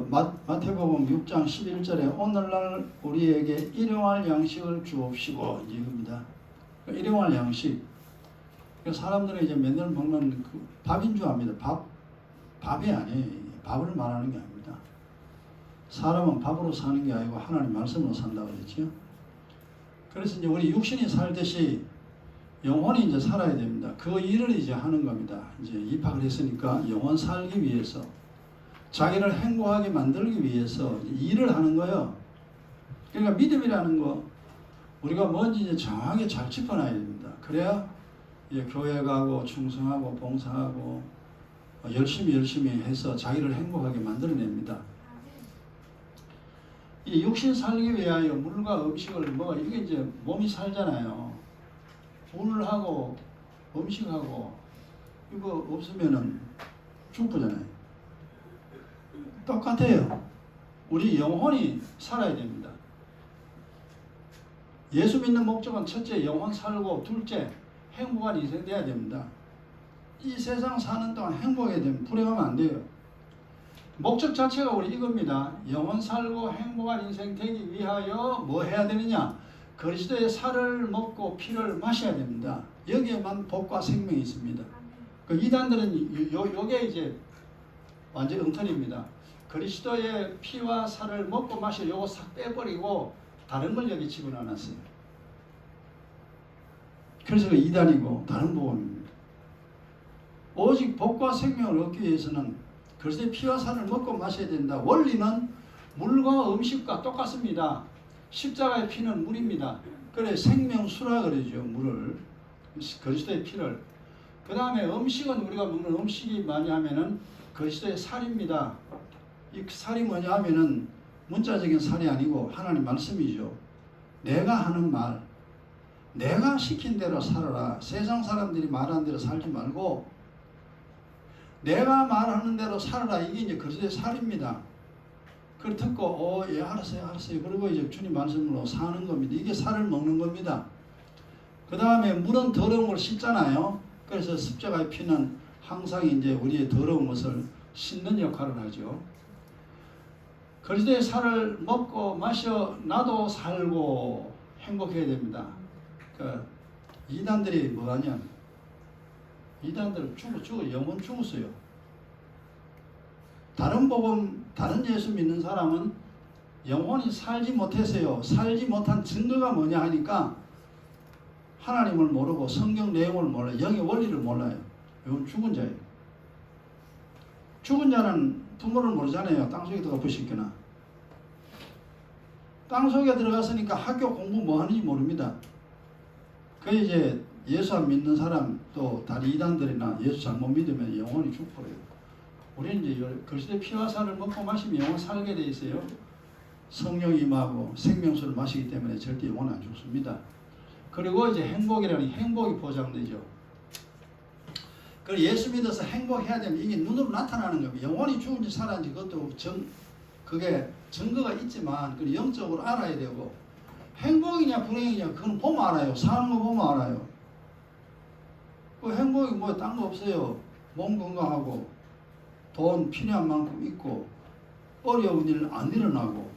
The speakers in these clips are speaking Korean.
마태복음 6장 11절에 오늘날 우리에게 일용할 양식을 주옵시고 이제 이겁니다. 일용할 양식. 사람들은 이제 맨날 먹는 그 밥인 줄 압니다. 밥이 아니에요. 밥을 말하는 게 아닙니다. 사람은 밥으로 사는 게 아니고 하나님 말씀으로 산다고 그랬죠. 그래서 이제 우리 육신이 살듯이 영혼이 이제 살아야 됩니다. 그 일을 이제 하는 겁니다. 이제 입학을 했으니까 영혼 살기 위해서, 자기를 행복하게 만들기 위해서 일을 하는 거예요. 그러니까 믿음이라는 거 우리가 뭔지 이제 정확하게 잘 짚어놔야 됩니다. 그래야 이제 교회 가고 충성하고 봉사하고 열심히 해서 자기를 행복하게 만들어냅니다. 이 육신 살기 위하여 물과 음식을 먹어. 이게 이제 몸이 살잖아요. 물하고 음식하고 이거 없으면은 죽잖아요. 똑같아요. 우리 영혼이 살아야 됩니다. 예수 믿는 목적은 첫째 영혼 살고, 둘째 행복한 인생 돼야 됩니다. 이 세상 사는 동안 행복해야 되면 불행하면 안 돼요. 목적 자체가 우리 이겁니다. 영혼 살고 행복한 인생 되기 위하여 뭐 해야 되느냐? 그리스도의 살을 먹고 피를 마셔야 됩니다. 여기에만 복과 생명이 있습니다. 그 이단들은 요게 이제 완전 엉터리입니다. 그리스도의 피와 살을 먹고 마셔 요거 싹 빼버리고 다른 걸 여기 집어넣어놨어요. 그래서 그 이단이고 다른 복음입니다. 오직 복과 생명을 얻기 위해서는 그리스도의 피와 살을 먹고 마셔야 된다. 원리는 물과 음식과 똑같습니다. 십자가의 피는 물입니다. 그래 생명수라 그러죠. 물을, 그리스도의 피를. 그 다음에 음식은 우리가 먹는 음식이 뭐냐 하면은 그리스도의 살입니다. 이 살이 뭐냐 하면은 문자적인 살이 아니고 하나님 말씀이죠. 내가 하는 말, 내가 시킨 대로 살아라. 세상 사람들이 말하는 대로 살지 말고 내가 말하는 대로 살아라. 이게 이제 그리스도의 살입니다. 그걸 듣고 예 알았어요. 그리고 이제 주님 말씀으로 사는 겁니다. 이게 살을 먹는 겁니다. 그 다음에 물은 더러운 걸 씻잖아요. 그래서 십자가의 피는 항상 이제 우리의 더러운 것을 씻는 역할을 하죠. 그리스도의 살을 먹고 마셔 나도 살고 행복해야 됩니다. 그 이단들이 뭐하냐? 이단들 죽어 영혼 죽었어요. 다른 복음, 다른 예수 믿는 사람은 영혼이 살지 못해서요. 살지 못한 증거가 뭐냐 하니까 하나님을 모르고 성경 내용을 몰라요. 영의 원리를 몰라요. 이건 죽은 자예요. 죽은 자는 부모를 모르잖아요. 땅속에 들어가 보시거나. 땅속에 들어갔으니까 학교 공부 뭐 하는지 모릅니다. 그 이제 예수 안 믿는 사람 또 다른 이단들이나 예수 잘못 믿으면 영혼이 죽어버려요. 우리는 이제 그리스도의 피와 살을 먹고 마시면 영혼 살게 돼 있어요. 성령이 임하고 생명수를 마시기 때문에 절대 영혼 안 죽습니다. 그리고 이제 행복이라는 행복이 보장되죠. 그리고 예수 믿어서 행복해야 되면 이게 눈으로 나타나는 겁니다. 영혼이 죽은지 살았는지 그것도 그게 증거가 있지만 그 영적으로 알아야 되고, 행복이냐 불행이냐 그건 보면 알아요. 사는 거 보면 알아요. 그 행복이 뭐 딴 거 없어요. 몸 건강하고 돈 필요한 만큼 있고 어려운 일 안 일어나고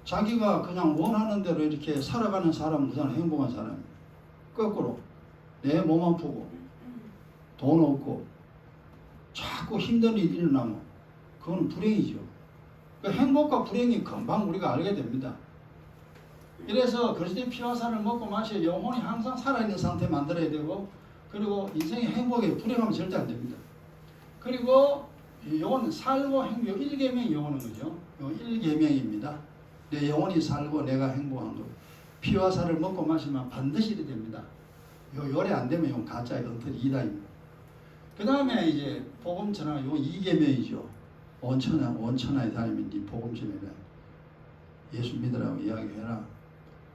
자기가 그냥 원하는 대로 이렇게 살아가는 사람은 그냥 행복한 사람이에요. 거꾸로 내 몸 아프고 돈 없고 자꾸 힘든 일이 일어나면 그건 불행이죠. 그 행복과 불행이 금방 우리가 알게 됩니다. 그래서 그리스도의 피와 살을 먹고 마셔 영혼이 항상 살아있는 상태 만들어야 되고, 그리고 인생의 행복에 불행하면 절대 안 됩니다. 그리고 영혼 살고 행복, 일계명이 영혼은 거죠. 일계명입니다. 내 영혼이 살고 내가 행복한 거. 피와 살을 먹고 마시면 반드시 이래 됩니다. 요래 안 되면 이건 가짜의 엉터리 이다입니다. 그 다음에 이제 복음 전하, 요 이계명이죠. 온천하에 다니면 네 복음 전해라. 예수 믿으라고 이야기해라.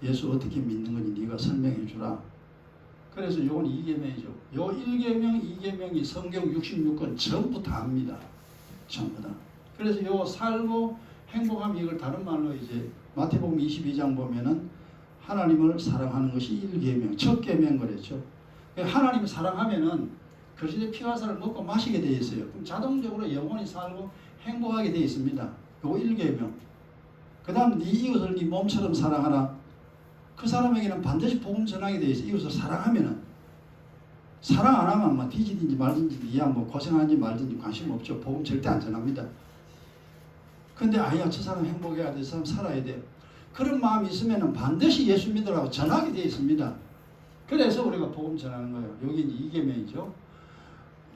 예수 어떻게 믿는 건지 네가 설명해 주라. 그래서 요건 이계명이죠. 요 1계명, 2계명이 성경 66권 전부 다 합니다. 전부 다. 그래서 요 살고 행복함 이걸 다른 말로 이제 마태복음 22장 보면은 하나님을 사랑하는 것이 1계명, 첫 계명 그랬죠. 하나님을 사랑하면은 그리스도의 피와 살을 먹고 마시게 되어 있어요. 그럼 자동적으로 영혼이 살고 행복하게 되어 있습니다. 요거 1계명. 그 다음 네 이웃을 네 몸처럼 사랑하라. 그 사람에게는 반드시 복음 전하게 돼 있어. 이웃을 사랑하면은. 사랑 안 하면 뭐 뒤지든지 말든지 니야 뭐 고생하는지 말든지 관심 없죠. 복음 절대 안 전합니다. 근데 아야 저 사람 행복해야 돼. 저 사람 살아야 돼. 그런 마음이 있으면 반드시 예수 믿으라고 전하게 되어 있습니다. 그래서 우리가 복음 전하는 거예요. 여기 이제 2계명이죠.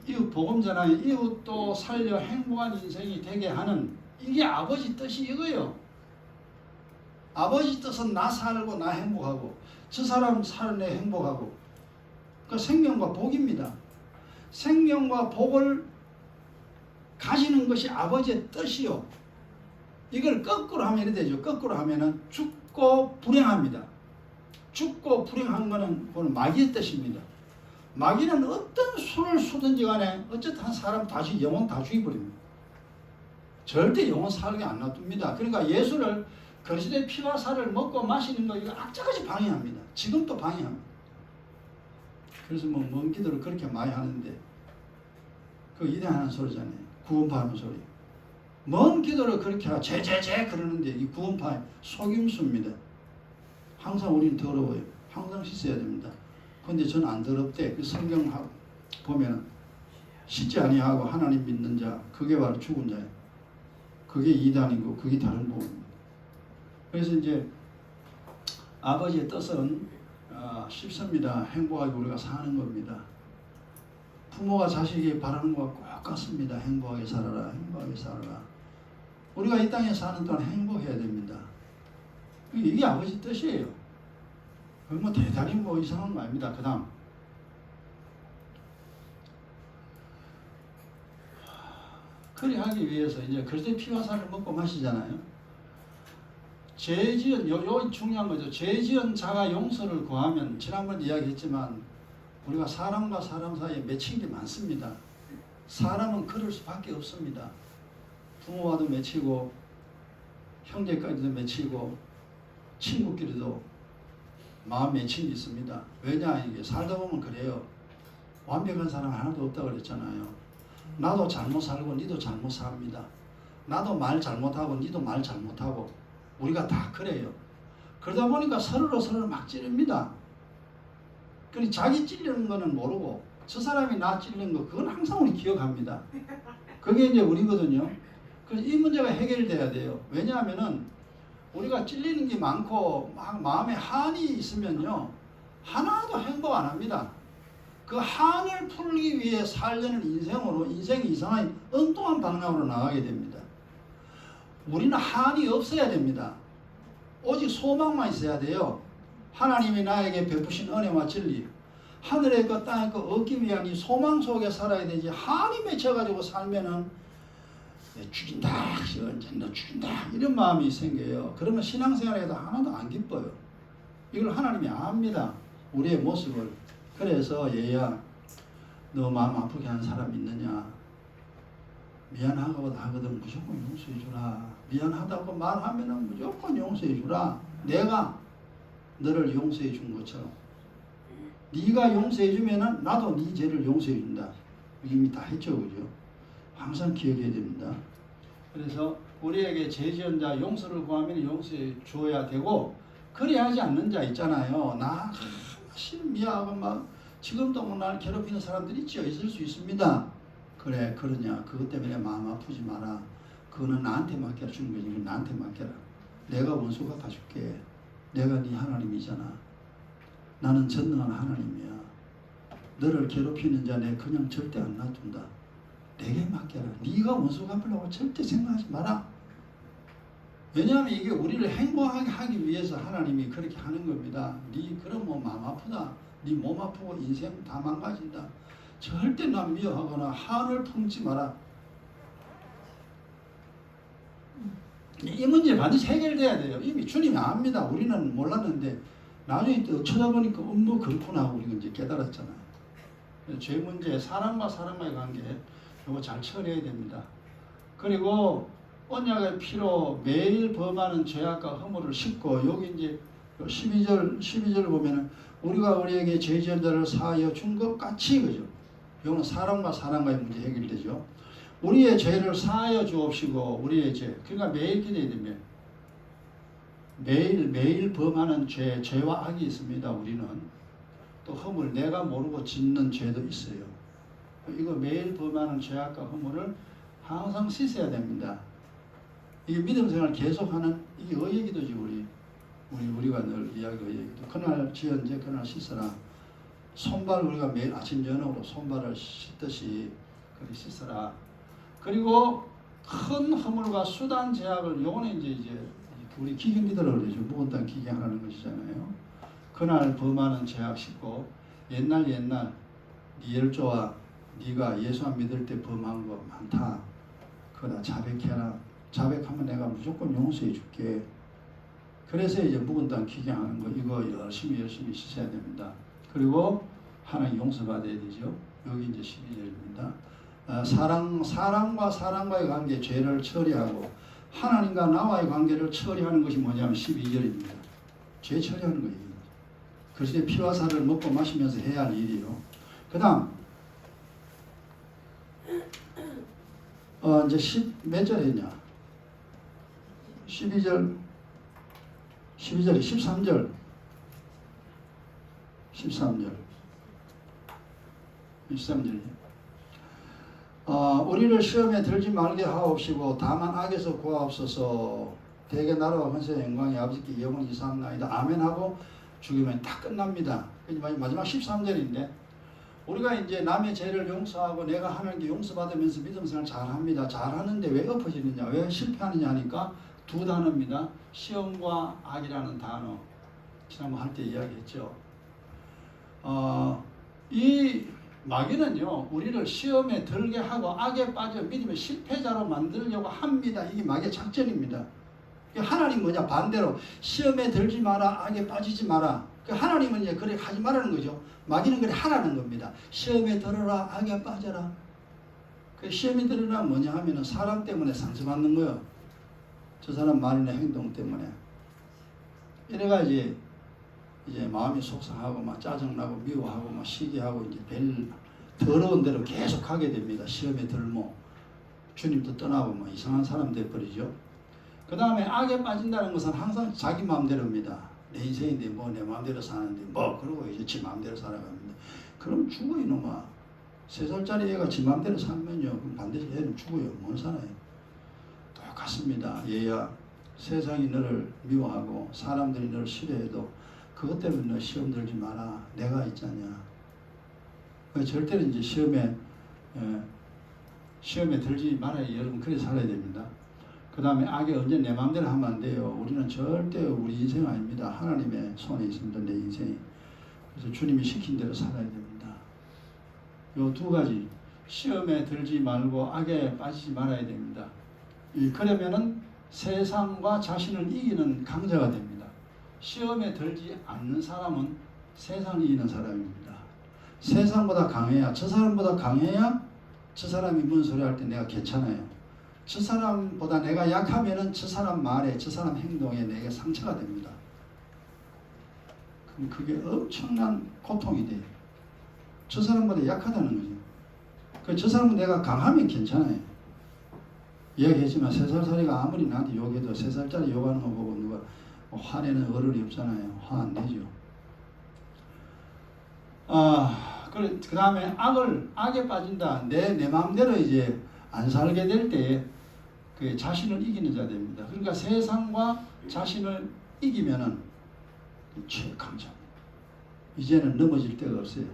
이웃 복음 전하는 이웃도 살려 행복한 인생이 되게 하는 이게 아버지 뜻이 이거예요. 아버지 뜻은 나 살고 나 행복하고 저 사람 살내 행복하고 그 생명과 복입니다. 생명과 복을 가지는 것이 아버지의 뜻이요. 이걸 거꾸로 하면 이렇게 되죠. 거꾸로 하면은 죽고 불행합니다. 죽고 불행한 거는 그건 마귀의 뜻입니다. 마귀는 어떤 수를 수든지 간에 어쨌든 한 사람 다시 영혼 다 죽여버립니다. 절대 영혼 살게 안 놔둡니다. 그러니까 예수를 그리스도의 피와 살을 먹고 마시는 거 이거 악착같이 방해합니다. 지금도 방해합니다. 그래서 뭐 먼 기도를 그렇게 많이 하는데 그 이대하는 소리잖아요. 구원파하는 소리. 먼 기도를 그렇게 하고 제제제 그러는데 이 구원파의 속임수입니다. 항상 우리는 더러워요. 항상 씻어야 됩니다. 근데 저는 안 더럽대. 그 성경 보면 씻지 아니하고 하나님 믿는 자 그게 바로 죽은 자예요. 그게 이단이고 그게 다른 부분입니다. 그래서 이제 아버지의 뜻은 쉽습니다. 행복하게 우리가 사는 겁니다. 부모가 자식에게 바라는 것과 꼭 같습니다. 행복하게 살아라. 행복하게 살아라. 우리가 이 땅에 사는 동안 행복해야 됩니다. 이게 아버지 뜻이에요. 뭐 대단히 뭐 이상한 거 아닙니다. 그 다음 그리하기 위해서 이제 그리스도의 피와 살을 먹고 마시잖아요. 죄지은 요 중요한 거죠. 죄지은 자가 용서를 구하면 지난번 이야기했지만 우리가 사람과 사람 사이에 맺힌 게 많습니다. 사람은 그럴 수밖에 없습니다. 부모와도 맺히고 형제까지도 맺히고 친구끼리도 마음 맺힌 게 있습니다. 왜냐 이게 살다 보면 그래요. 완벽한 사람 하나도 없다고 그랬잖아요. 나도 잘못 살고 니도 잘못 삽니다. 나도 말 잘못하고 니도 말 잘못하고 우리가 다 그래요. 그러다 보니까 서로를 막 찌릅니다. 그러니 자기 찔리는 거는 모르고 저 사람이 나 찔리는 거 그건 항상 우리 기억합니다. 그게 이제 우리거든요. 그래서 이 문제가 해결돼야 돼요. 왜냐하면은 우리가 찔리는 게 많고 막 마음에 한이 있으면요 하나도 행복 안 합니다. 그 한을 풀기 위해 살려는 인생이 이상한 엉뚱한 방향으로 나가게 됩니다. 우리는 한이 없어야 됩니다. 오직 소망만 있어야 돼요. 하나님이 나에게 베푸신 은혜와 진리 하늘의 것 땅의 것 얻기 위한 이 소망 속에 살아야 되지 한이 맺혀가지고 살면은 죽인다 언제 너 죽인다 이런 마음이 생겨요. 그러면 신앙생활에도 하나도 안 기뻐요. 이걸 하나님이 압니다. 우리의 모습을. 그래서 얘야 너 마음 아프게 하는 사람 있느냐 미안하고 하거든 무조건 용서해 주라. 미안하다고 말하면은 무조건 용서해 주라. 내가 너를 용서해 준 것처럼 네가 용서해 주면은 나도 네 죄를 용서해 준다. 이미 다 했죠, 그죠? 항상 기억해야 됩니다. 그래서 우리에게 죄 지은 자 용서를 구하면 용서해 줘야 되고 그래야 하지 않는 자 있잖아요. 나 미안하고 막 지금도 뭐 날 괴롭히는 사람들이 있을 수 있습니다. 그래 그러냐 그것 때문에 마음 아프지 마라. 그거는 나한테 맡겨라. 주는 거지. 나한테 맡겨라. 내가 원수 갚아줄게. 내가 네 하나님이잖아. 나는 전능한 하나님이야. 너를 괴롭히는 자 내 그냥 절대 안 놔둔다. 내게 맡겨라. 네가 원수 갚으려고 절대 생각하지 마라. 왜냐하면 이게 우리를 행복하게 하기 위해서 하나님이 그렇게 하는 겁니다. 네 그럼 뭐 마음 아프다. 네 몸 아프고 인생 다 망가진다. 절대 난 미워하거나 한을 품지 마라. 이 문제 반드시 해결돼야 돼요. 이미 주님이 압니다. 우리는 몰랐는데 나중에 또 쳐다보니까 뭐 그렇구나 우리가 이제 깨달았잖아요. 죄 문제, 사람과 사람과의 관계 이거 잘 처리해야 됩니다. 그리고 언약의 피로 매일 범하는 죄악과 허물을 씻고 여기 이제 12절 보면은 우리가 우리에게 죄 지은 자를 사하여 준 것 같이 그죠. 이거는 사람과 사람과의 문제 해결되죠. 우리의 죄를 사하여 주옵시고 우리의 죄. 그러니까 매일 기도해야 됩니다. 매일 범하는 죄와 악이 있습니다. 우리는 또 허물 내가 모르고 짓는 죄도 있어요. 이거 매일 범하는 죄악과 허물을 항상 씻어야 됩니다. 이게 믿음 생활 계속하는 이게 의의 기도지 우리가 늘 이야기하는 의의 기도. 그날 지은제 그날 씻어라. 손발 우리가 매일 아침 저녁으로 손발을 씻듯이 그렇게 씻어라. 그리고 큰 허물과 수단 제약을 요거는 이제 우리 기경 기도를 그러죠. 묵은 기경하는 것이잖아요. 그날 범하는 죄악 씻고 옛날 네 열조와 네가 예수 안 믿을 때 범한 거 많다. 그거 다 자백해라. 자백하면 내가 무조건 용서해 줄게. 그래서 이제 묵은 땅 기경하는 거 이거 열심히 씻어야 됩니다. 그리고 하나님 용서받아야 되죠. 여기 이제 12절입니다. 사랑과 사랑과의 관계 죄를 처리하고 하나님과 나와의 관계를 처리하는 것이 뭐냐면 12절입니다. 죄 처리하는 거예요. 그리스도의 피와 살을 먹고 마시면서 해야 할 일이요. 그 다음 이제 몇 절에 있냐? 12절이 13절. 우리를 시험에 들지 말게 하옵시고 다만 악에서 구하옵소서. 대개 나라와 권세와 영광이 아버지께 영원히 이사함나이다. 아멘하고 죽이면 다 끝납니다. 마지막 13절인데 우리가 이제 남의 죄를 용서하고 내가 하나님께 용서받으면서 믿음 생활 잘합니다. 잘하는데 왜 엎어지느냐, 왜 실패하느냐 하니까 두 단어입니다. 시험과 악이라는 단어. 지난번 할 때 이야기했죠. 이 마귀는요 우리를 시험에 들게 하고 악에 빠져 믿음의 실패자로 만들려고 합니다. 이게 마귀의 작전입니다. 하나님 뭐냐 반대로 시험에 들지 마라, 악에 빠지지 마라. 하나님은 이제 그래 하지 말라는 거죠. 마귀는 그래 하라는 겁니다. 시험에 들어라, 악에 빠져라. 시험에 들어라 뭐냐 하면은 사람 때문에 상처받는 거예요. 저 사람 말이나 행동 때문에. 이래가 이제 마음이 속상하고 막 짜증나고 미워하고 막 시기하고 이제 별 더러운 대로 계속 가게 됩니다. 시험에 들모 주님도 떠나고 막 이상한 사람 돼버리죠. 그 다음에 악에 빠진다는 것은 항상 자기 마음대로입니다. 내 인생인데 뭐 내 마음대로 사는데 뭐 그러고 이제 지 마음대로 살아갑니다. 그럼 죽어 이놈아. 3살짜리 애가 지 마음대로 살면요 그럼 반드시 애는 죽어요. 못 살아요. 똑같습니다. 얘야 세상이 너를 미워하고 사람들이 너를 싫어해도 그것 때문에 너 시험 들지 마라. 내가 있잖냐. 절대로 이제 시험에 들지 말아야 여러분 그래 살아야 됩니다. 그 다음에 악에 언제 내 마음대로 하면 안 돼요. 우리는 절대 우리 인생 아닙니다. 하나님의 손에 있습니다. 내 인생이. 그래서 주님이 시킨 대로 살아야 됩니다. 요 두 가지 시험에 들지 말고 악에 빠지지 말아야 됩니다. 그러면은 세상과 자신을 이기는 강자가 됩니다. 시험에 들지 않는 사람은 세상을 이기는 사람입니다. 세상보다 강해야 저 사람보다 강해야 저 사람이 뭔 소리 할 때 내가 괜찮아요. 저 사람보다 내가 약하면은 저 사람 말에 저 사람 행동에 내게 상처가 됩니다. 그럼 그게 엄청난 고통이 돼요. 저 사람보다 약하다는 거죠. 저 사람은 내가 강하면 괜찮아요. 이야기했지만 3살짜리가 아무리 나한테 욕해도 3살짜리 욕하는 거 보고 누가 화내는 어른이 없잖아요. 화 안 내죠. 그 다음에 악에 빠진다. 내 마음대로 이제 안 살게 될 때 그 자신을 이기는 자 됩니다. 그러니까 세상과 자신을 이기면은 최강자입니다. 이제는 넘어질 데가 없어요.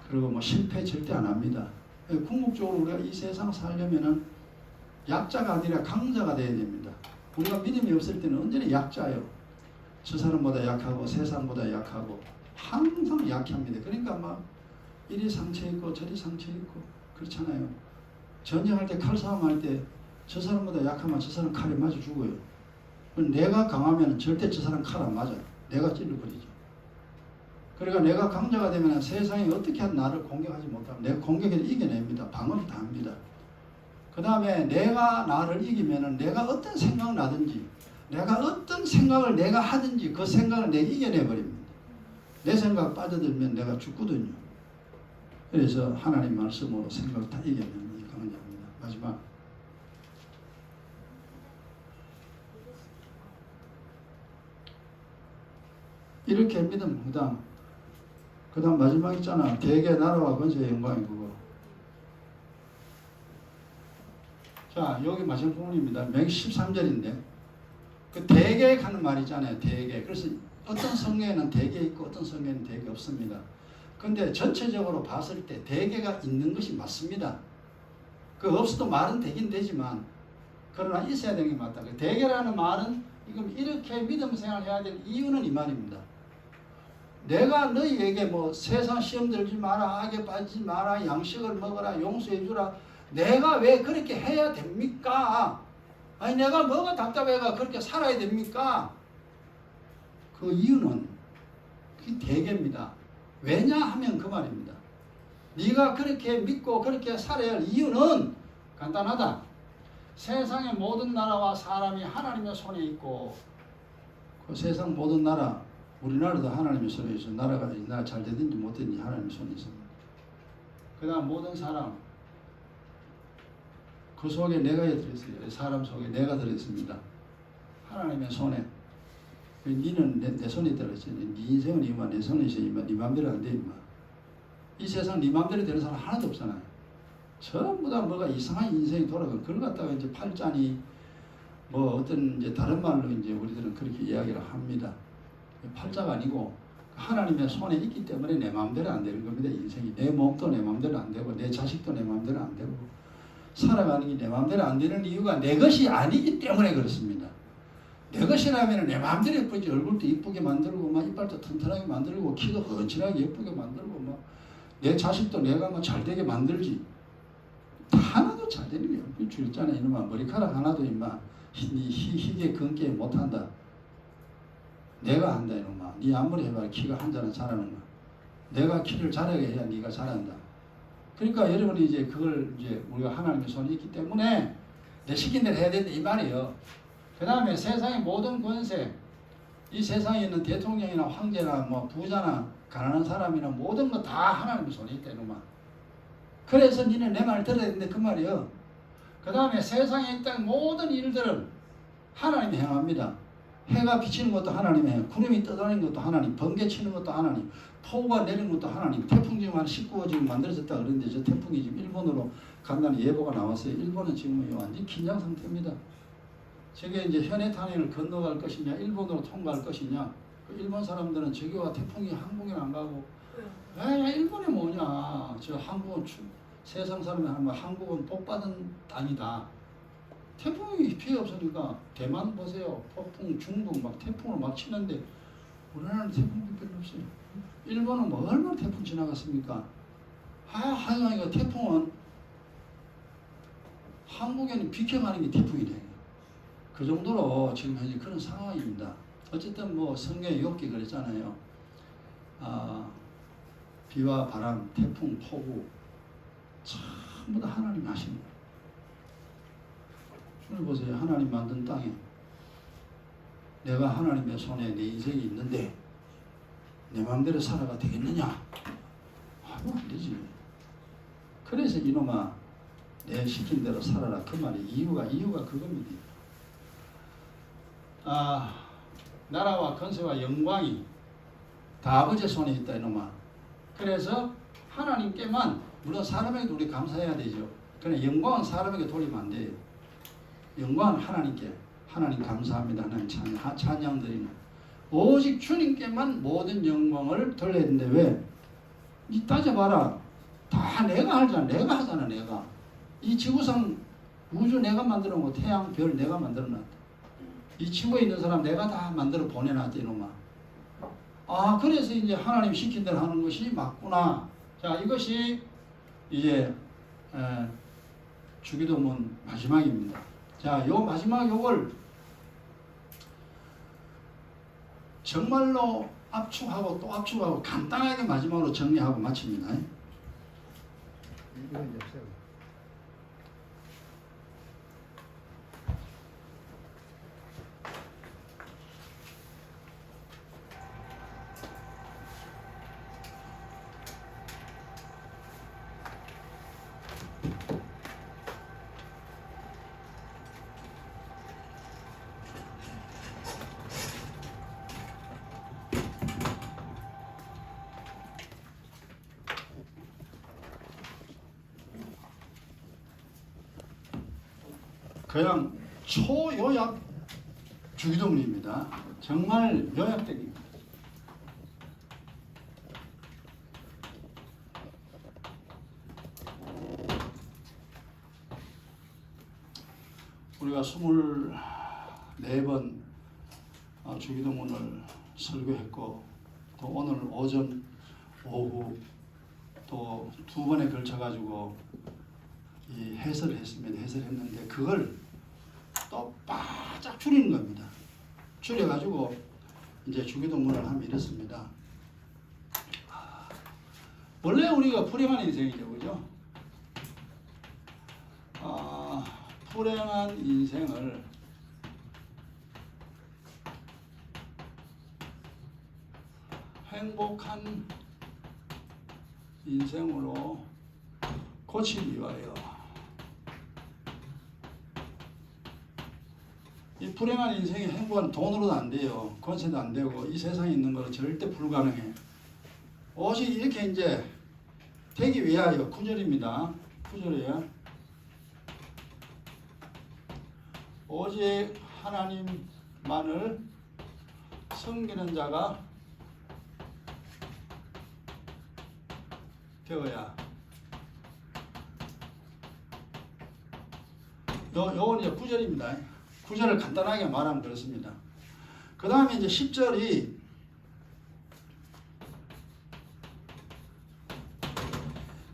그리고 뭐 실패 절대 안 합니다. 궁극적으로 우리가 이 세상 살려면은 약자가 아니라 강자가 돼야 됩니다. 우리가 믿음이 없을 때는 언제나 약자예요. 저 사람보다 약하고 세상보다 약하고 항상 약합니다. 그러니까 막 이리 상처 있고 저리 상처 있고 그렇잖아요. 전쟁할 때 칼싸움 할 때 저 사람보다 약하면 저 사람 칼에 맞아 죽어요. 내가 강하면 절대 저 사람 칼 안 맞아요. 내가 찔러버리죠. 그러니까 내가 강자가 되면 세상이 어떻게 나를 공격하지 못하면 내가 공격해서 이겨냅니다. 방어를 다 합니다. 그 다음에 내가 나를 이기면은 내가 어떤 생각을 나든지 내가 어떤 생각을 내가 하든지 그 생각을 내가 이겨내버립니다. 내 생각 빠져들면 내가 죽거든요. 그래서 하나님 말씀으로 생각 다 이겨내는 이 강자입니다. 마지막. 이렇게 믿음. 그다음 마지막 있잖아. 대개 나라와 권세의 영광이 그거. 자, 여기 마지막 부분입니다. 맹 13절인데 그 대개 하는 말 있잖아요. 대개. 그래서 어떤 성경에는 대개 있고 어떤 성경에는 대개 없습니다. 근데 전체적으로 봤을 때 대개가 있는 것이 맞습니다. 그 없어도 말은 되긴 되지만 그러나 있어야 되는 게 맞다. 그 대개라는 말은 지금 이렇게 믿음 생활을 해야 될 이유는 이 말입니다. 내가 너희에게 뭐 세상 시험 들지 마라, 악에 빠지지 마라, 양식을 먹어라, 용서해 주라. 내가 왜 그렇게 해야 됩니까? 아니 내가 뭐가 답답해가 그렇게 살아야 됩니까? 그 이유는 그게 대개입니다. 왜냐하면 그 말입니다. 네가 그렇게 믿고 그렇게 살아야 할 이유는 간단하다. 세상의 모든 나라와 사람이 하나님의 손에 있고 그 세상 모든 나라 우리나라도 하나님의 손에 있어. 나라가 잘 되든지 못 되든지 하나님의 손에 있습니다. 그 다음 모든 사람 그 속에 내가 들어있어요. 사람 속에 내가 들어있습니다. 하나님의 손에. 니는 내 손에 들어있어요. 네 인생은 이만 내 손에 있어. 이만 네 맘대로 안 돼. 이만. 이 세상 네 맘대로 되는 사람 하나도 없잖아요. 전부 다 뭐가 이상한 인생이 돌아가. 그걸 갖다가 이제 팔자니 뭐 어떤 이제 다른 말로 이제 우리들은 그렇게 이야기를 합니다. 팔자가 아니고 하나님의 손에 있기 때문에 내 마음대로 안 되는 겁니다. 인생이. 내 몸도 내 마음대로 안 되고 내 자식도 내 마음대로 안 되고 살아가는 게 내 마음대로 안 되는 이유가 내 것이 아니기 때문에 그렇습니다. 내 것이라면 내 마음대로 예쁘지. 얼굴도 이쁘게 만들고 막 이빨도 튼튼하게 만들고 키도 훤칠하게 예쁘게 만들고 막 내 자식도 내가 뭐 잘되게 만들지. 하나도 잘 되는 게 없고 줄잖아. 이놈아 머리카락 하나도 임마 희게 근게 못한다. 내가 한다 이놈아. 네 아무리 해봐야 키가 한자는 잘하는 거야. 내가 키를 잘하게 해야 네가 잘한다. 그러니까 여러분이 이제 그걸 이제 우리가 하나님의 손이 있기 때문에 내 시킨 대로 해야 된다 이 말이에요. 그 다음에 세상의 모든 권세, 이 세상에 있는 대통령이나 황제나 뭐 부자나 가난한 사람이나 모든 거 다 하나님의 손에 있다 이놈아. 그래서 니는 내 말 들어야 되는데 그 말이에요. 그 다음에 세상에 있던 모든 일들을 하나님이 행합니다. 해가 비치는 것도 하나님이 해요. 구름이 떠다니는 것도 하나님, 번개 치는 것도 하나님, 폭우가 내리는 것도 하나님. 태풍 지금 한 19호 지금 만들어졌다 그러는데 저 태풍이 지금 일본으로 간다는 예보가 나왔어요. 일본은 지금 완전 긴장 상태입니다. 저게 이제 현해탄을 건너갈 것이냐, 일본으로 통과할 것이냐. 그 일본 사람들은 저기와 태풍이 한국에 안 가고, 에 일본이 뭐냐. 저 한국은 세상 사람이 하는 말, 한국은 복 받은 땅이다. 태풍이 피해 없으니까 대만 보세요. 폭풍, 중국 막 태풍을 막 치는데 우리나라는 태풍이 별로 없어요. 일본은 뭐 얼마나 태풍 지나갔습니까? 하여간 이거 태풍은 한국에는 비켜가는 게 태풍이래. 그 정도로 지금 현재 그런 상황입니다. 어쨌든 뭐 성경에 욥기 그랬잖아요. 비와 바람, 태풍, 폭우 전부 다 하나님이 하십니다. 오늘 보세요. 하나님 만든 땅에 내가 하나님의 손에 내 인생이 있는데 내 마음대로 살아가 되겠느냐? 안 되지. 그래서 이놈아 내 시킨 대로 살아라. 그 말이 이유가 그겁니다. 나라와 권세와 영광이 다 아버지의 손에 있다 이놈아. 그래서 하나님께만, 물론 사람에게도 우리 감사해야 되죠. 그러나 영광은 사람에게 돌리면 안 돼요. 영광은 하나님께. 하나님 감사합니다. 하나님 찬양 드리는. 오직 주님께만 모든 영광을 돌려야 되는데 왜? 이 따져봐라. 다 내가 하잖아. 내가 하잖아. 내가. 이 지구상 우주 내가 만들어 놓고 태양 별 내가 만들어 놨다. 이 지구에 있는 사람 내가 다 만들어 보내놨다 이놈아. 그래서 이제 하나님 시킨 대로 하는 것이 맞구나. 자, 이것이 이제 주기도문 마지막입니다. 자, 요 마지막 요걸 정말로 압축하고 또 압축하고 간단하게 마지막으로 정리하고 마칩니다. 이건 없어요. 그냥 초요약 주기도문입니다. 정말 요약적입니다. 우리가 24번 주기도문을 설교했고 또 오늘 오전 오후 또 2번에 걸쳐 가지고 이 해설을 했습니다. 해설했는데 그걸 또 바짝 줄이는 겁니다. 줄여 가지고 이제 주기도문을 하면 이렇습니다. 원래 우리가 불행한 인생이죠, 그죠? 불행한 인생을 행복한 인생으로 고치기 위하여 이 불행한 인생이 행복한 돈으로도 안 돼요. 권세도 안 되고 이 세상에 있는 것은 절대 불가능해. 오직 이렇게 이제 되기 위하여 9절입니다. 9절이에요. 오직 하나님만을 섬기는 자가 되어야. 요건 이제 9절입니다. 9절을 간단하게 말하면 그렇습니다. 그 다음에 이제 10절이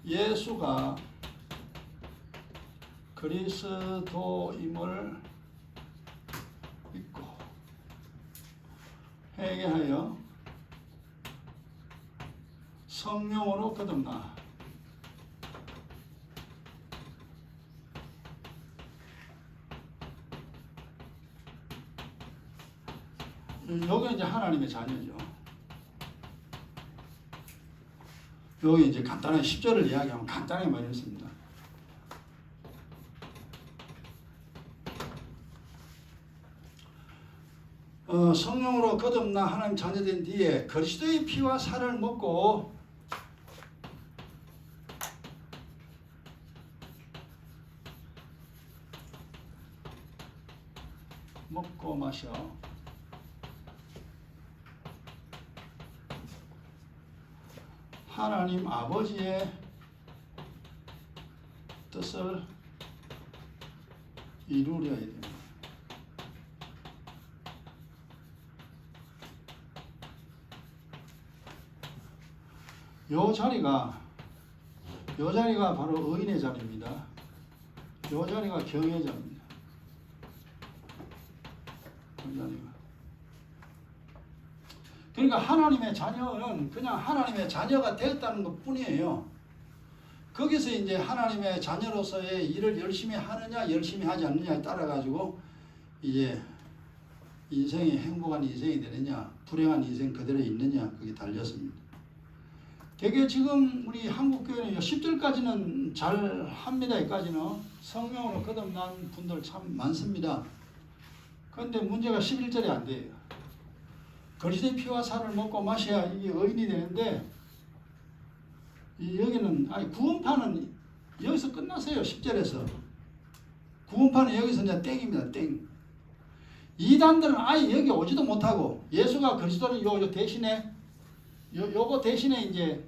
예수가 그리스도임을 믿고 회개하여 성령으로 거듭나 여기 이제 하나님의 자녀죠. 여기 이제 간단하게 10절을 이야기하면 간단하게 말했습니다. 성령으로 거듭나 하나님 자녀된 뒤에 그리스도의 피와 살을 먹고 마셔 하나님 아버지의 뜻을 이루려야 됩니다. 요 자리가 바로 의인의 자리입니다. 요 자리가 경의 자리입니다. 그러니까 하나님의 자녀는 그냥 하나님의 자녀가 되었다는 것 뿐이에요. 거기서 이제 하나님의 자녀로서의 일을 열심히 하느냐 열심히 하지 않느냐에 따라 가지고 이제 인생이 행복한 인생이 되느냐 불행한 인생 그대로 있느냐 그게 달렸습니다. 되게 지금 우리 한국교회는 10절까지는 잘 합니다. 여기까지는 성령으로 거듭난 분들 참 많습니다. 그런데 문제가 11절이 안 돼요. 그리스도의 피와 살을 먹고 마셔야 이게 의인이 되는데 여기는 구원파는 여기서 끝났어요. 10절에서 구원파는 여기서 이제 땡입니다. 땡. 이단들은 아예 여기 오지도 못하고 예수가 그리스도는 요 대신에 요거 대신에 이제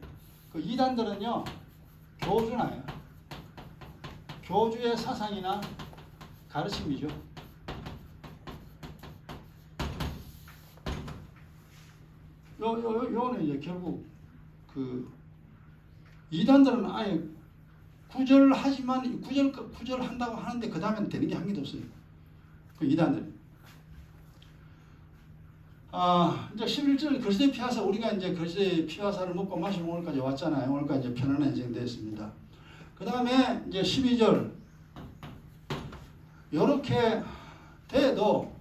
그 이단들은요 교주나요. 교주의 사상이나 가르침이죠. 요는 이제 결국 그 이단들은 아예 구절하지만 구절 한다고 하는데 그 다음엔 되는 게 한 개도 없어요. 그 이단들. 이제 11절 그리스도의 피하사 우리가 이제 그리스도의 피하사를 먹고 마시고 오늘까지 왔잖아요. 오늘까지 이제 편안한 인생 됐습니다. 그 다음에 이제 12절 요렇게 돼도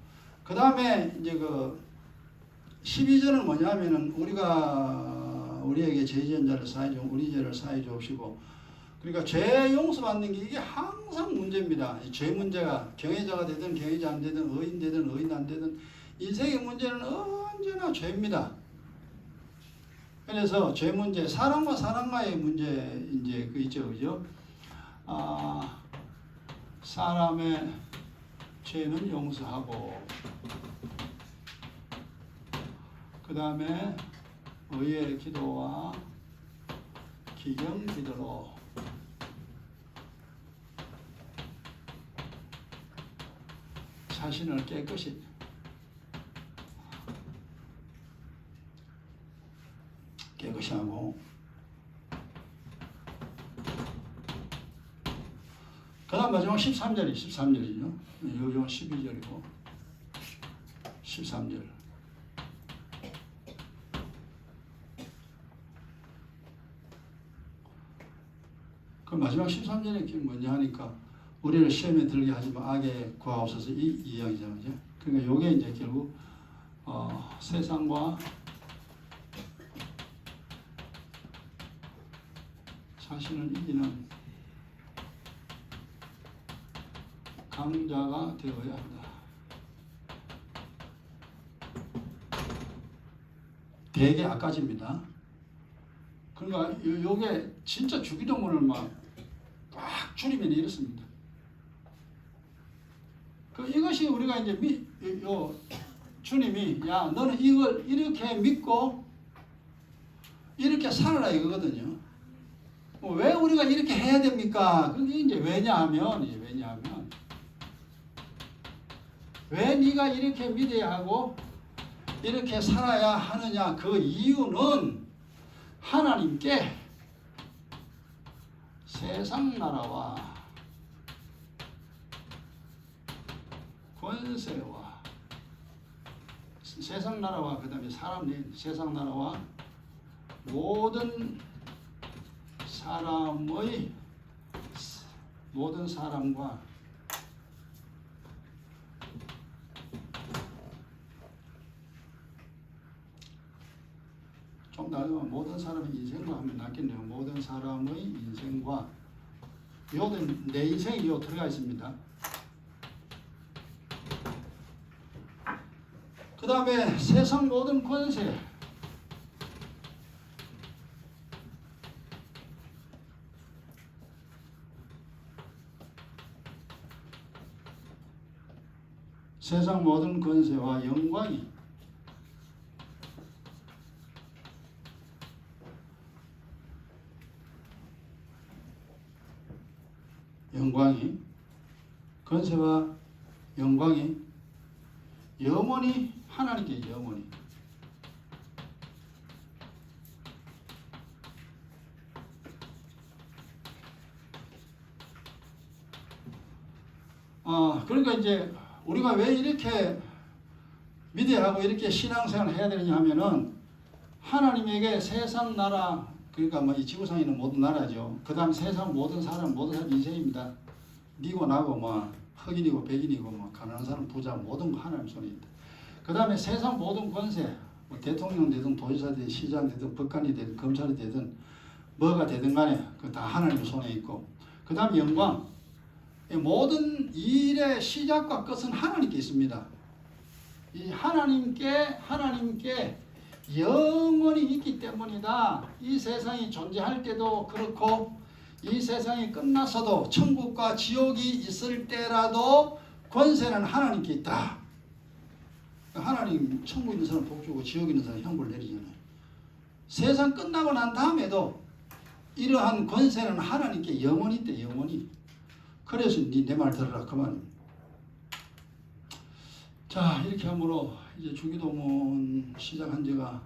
그 다음에 이제 그 12절은 뭐냐면은 우리에게 죄 지은 자를 사해 주 우리 죄를 사해 주옵시고 그러니까 죄 용서받는 게 이게 항상 문제입니다. 죄 문제가 경외자가 되든 경외자 안 되든 의인 되든 의인 안 되든 인생의 문제는 언제나 죄입니다. 그래서 죄 문제 사람과 사람과의 문제 이제 그 있죠, 그죠? 사람의 죄는 용서하고 그 다음에 의의 기도와 기경 기도로 자신을 깨끗이 하고 그 다음 마지막 13절이죠. 요즘은 12절이고 13절 그 마지막 13절이 뭐냐 하니까 우리를 시험에 들게 하지 마 악에 구하옵소서 이 이야기잖아요. 그러니까 요게 이제 결국 세상과 자신을 이기는 강자가 되어야 한다. 되게 악까지입니다. 그러니까 요게 진짜 주기도문을 막 줄이면 이렇습니다. 이것이 우리가 이제 주님이 야 너는 이걸 이렇게 믿고 이렇게 살아라 이거거든요. 왜 우리가 이렇게 해야 됩니까? 그게 이제 왜냐하면 왜 네가 이렇게 믿어야 하고 이렇게 살아야 하느냐 그 이유는 하나님께 세상 나라와 권세와 세상 나라와 그 다음에 세상 나라와 모든 사람과 좀 나누면 모든 사람의 인생과 하면 낫겠네요. 모든 사람의 인생과 요는 내 인생이 요 들어가 있습니다. 그 다음에 세상 모든 권세 세상 모든 권세와 영광이 권세와 영광이 영원히 하나님께 영원히 그러니까 이제 우리가 왜 이렇게 믿어야 하고 이렇게 신앙생활을 해야 되느냐 하면은 하나님에게 세상 나라 그러니까 뭐 이 지구상에 있는 모든 나라죠. 그 다음 세상 모든 사람 인생입니다. 니고 나고 뭐 흑인이고 백인이고 뭐 가난한 사람 부자 모든 거 하나님 손에 있다. 그 다음에 세상 모든 권세 뭐 대통령 되든 도지사 되든 시장 되든 법관이 되든 검찰이 되든 뭐가 되든 간에 그 다 하나님 손에 있고 그 다음 영광 모든 일의 시작과 끝은 하나님께 있습니다. 이 하나님께 영원히 있기 때문이다. 이 세상이 존재할 때도 그렇고 이 세상이 끝나서도 천국과 지옥이 있을 때라도 권세는 하나님께 있다. 하나님 천국 있는 사람 복 주고 지옥 있는 사람 형벌 내리잖아요. 세상 끝나고 난 다음에도 이러한 권세는 하나님께 영원히 있대. 영원히. 그래서 내 말 들으라 그 말입니다. 자 이렇게 함으로 이제 주기도문 시작한 지가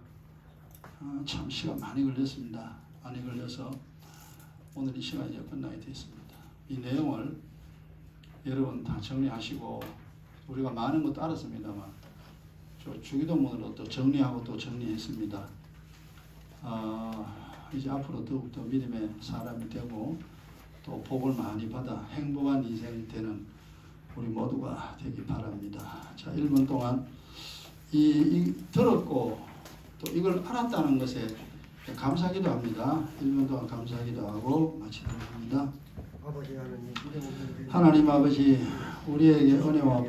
참 시간 많이 걸렸습니다. 많이 걸려서 오늘 이 시간이 이제 끝나게 됐습니다. 이 내용을 여러분 다 정리하시고 우리가 많은 것도 알았습니다만 주기도문으로 또 정리하고 또 정리했습니다. 이제 앞으로 더욱더 믿음의 사람이 되고 또 복을 많이 받아 행복한 인생이 되는 우리 모두가 되기 바랍니다. 자, 1분 동안 이 들었고 또 이걸 알았다는 것에 감사하기도 합니다. 1분 동안 감사하기도 하고 마치도록 합니다. 하나님 아버지 우리에게 은혜와